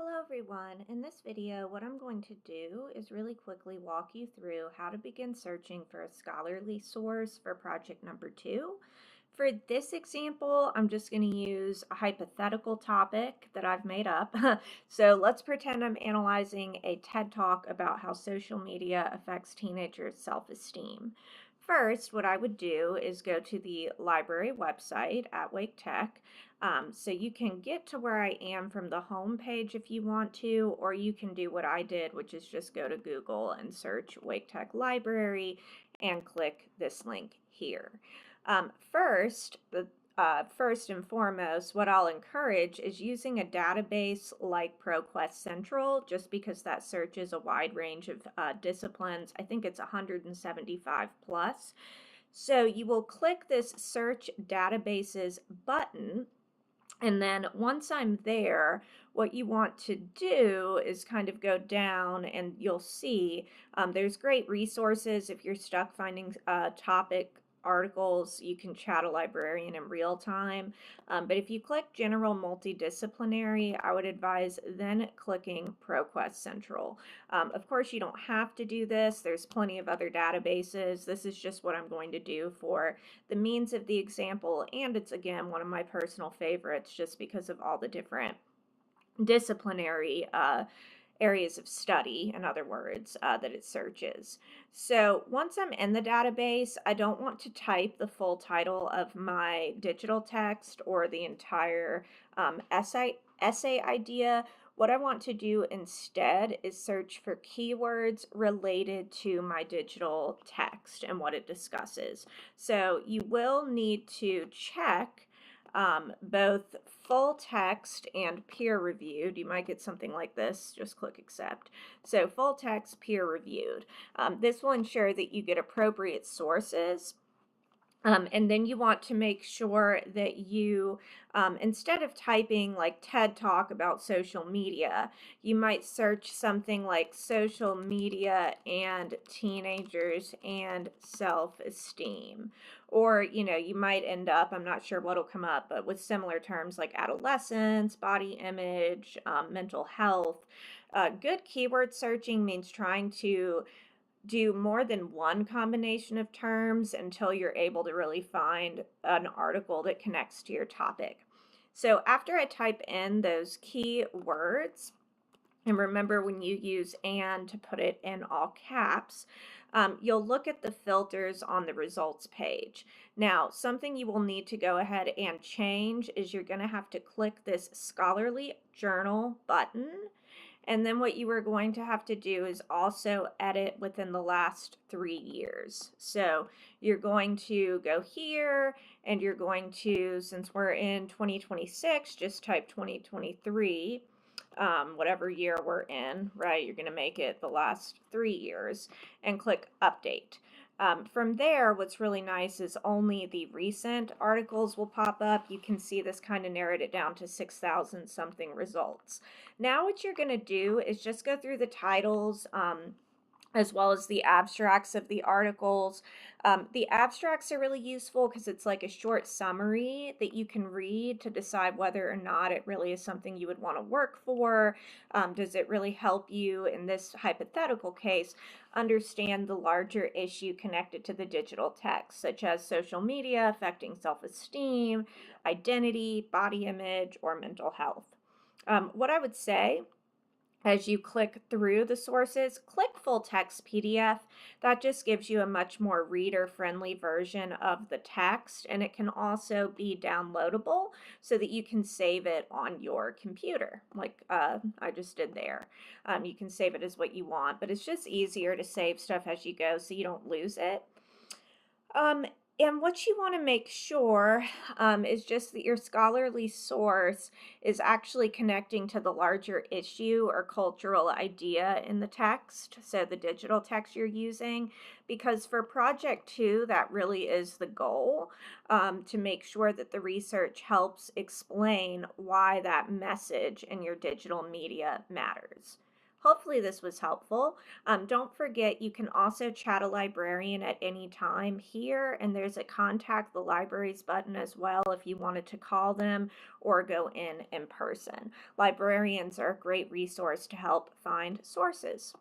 Hello everyone. In this video, what I'm going to do is really quickly walk you through how to begin searching for a scholarly source for project number 2. For this example, I'm just going to use a hypothetical topic that I've made up. So let's pretend I'm analyzing a TED Talk about how social media affects teenagers' self-esteem. First, what I would do is go to the library website at Wake Tech. So you can get to where I am from the home page if you want to, or you can do what I did, which is just go to Google and search Wake Tech Library and click this link here. First and foremost, what I'll encourage is using a database like ProQuest Central, just because that searches a wide range of disciplines. I think it's 175 plus. So you will click this Search Databases button, and then once I'm there, what you want to do is kind of go down and you'll see there's great resources. If you're stuck finding topic articles, you can chat a librarian in real time. But if you click General Multidisciplinary, I would advise then clicking ProQuest Central. Of course, you don't have to do this. There's plenty of other databases. This is just what I'm going to do for the means of the example, and it's again one of my personal favorites just because of all the different disciplinary areas of study, in other words, that it searches. So once I'm in the database, I don't want to type the full title of my digital text or the entire essay idea. What I want to do instead is search for keywords related to my digital text and what it discusses. So you will need to check both full text and peer reviewed. You might get something like this, just click accept. So full text, peer reviewed. This will ensure that you get appropriate sources. And then you want to make sure that you, instead of typing like TED Talk about social media, you might search something like social media and teenagers and self-esteem. Or, you might end up, I'm not sure what'll come up, but with similar terms like adolescence, body image, mental health. Good keyword searching means trying to do more than one combination of terms until you're able to really find an article that connects to your topic. So after I type in those key words, and remember when you use "and" to put it in all caps, you'll look at the filters on the results page. Now, something you will need to go ahead and change is you're going to have to click this Scholarly Journal button. And then what you are going to have to do is also edit within the last 3 years. So you're going to go here and you're going to, since we're in 2026, just type 2023, whatever year we're in, right? You're going to make it the last 3 years and click update. From there, what's really nice is only the recent articles will pop up. You can see this kind of narrowed it down to 6,000 something results. Now what you're going to do is just go through the titles as well as the abstracts of the articles. The abstracts are really useful because it's like a short summary that you can read to decide whether or not it really is something you would want to work for. Does it really help you, in this hypothetical case, understand the larger issue connected to the digital text, such as social media affecting self-esteem, identity, body image, or mental health? What I would say, as you click through the sources, click full text PDF. That just gives you a much more reader-friendly version of the text, and it can also be downloadable so that you can save it on your computer, like I just did there. You can save it as what you want, but it's just easier to save stuff as you go so you don't lose it. And what you want to make sure is just that your scholarly source is actually connecting to the larger issue or cultural idea in the text, so the digital text you're using, because for Project 2, that really is the goal, to make sure that the research helps explain why that message in your digital media matters. Hopefully this was helpful. Don't forget you can also chat a librarian at any time here, and there's a contact the libraries button as well if you wanted to call them or go in person. Librarians are a great resource to help find sources.